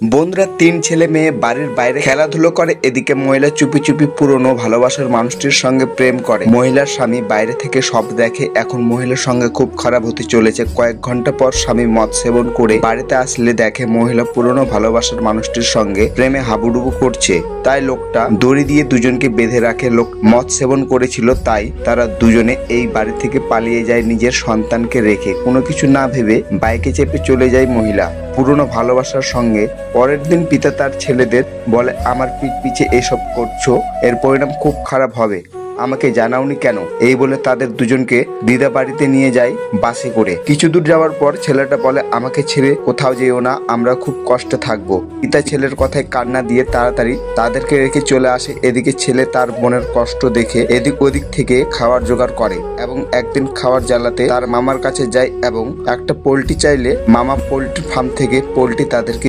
বন্ধুরা, তিন ছেলে মেয়ে বাড়ির বাইরে খেলাধুলো করে। এদিকে মহিলা চুপি চুপি পুরনো ভালোবাসার মানুষটির সঙ্গে প্রেম করে। মহিলার স্বামী বাইরে থেকে সব দেখে। এখন মহিলার সঙ্গে খুব খারাপ হতে চলেছে। কয়েক ঘন্টা পর স্বামী মদ সেবন করে বাড়িতে আসলে দেখে মহিলা পুরনো ভালোবাসার মানুষটির সঙ্গে প্রেমে হাবুডুবু করছে। তাই লোকটা দড়ি দিয়ে দুজনকে বেঁধে রাখে। লোক মদ সেবন করেছিল, তাই তারা দুজনে এই বাড়ি থেকে পালিয়ে যায় নিজের সন্তানকে রেখে। কোনো কিছু না ভেবে বাইকে চেপে চলে যায় মহিলা পুরনো ভালোবাসার সঙ্গে। পরের দিন পিতা তার ছেলেদের বলে, আমার পিঠ পিছে এসব করছো, এর পরিণাম খুব খারাপ হবে, আমাকে জানাওনি কেন? এই বলে তাদের দুজনকে দিদা বাড়িতে নিয়ে যায় বাসে করে। কিছু দূর যাওয়ার পর ছেলেটা বলে, আমাকে ছেড়ে কোথাও যেও না, আমরা খুব কষ্টে থাকবো। পিতা ছেলের কথায় কান্না দিয়ে তাড়াতাড়ি তাদেরকে রেখে চলে আসে। এদিকে ছেলে তার বোনের কষ্ট দেখে এদিক ওদিক থেকে খাবার জোগাড় করে এবং একদিন খাবার জ্বালাতে তার মামার কাছে যায় এবং একটা পোল্ট্রি চাইলে মামা পোল্ট্রি ফার্ম থেকে পোল্ট্রি তাদেরকে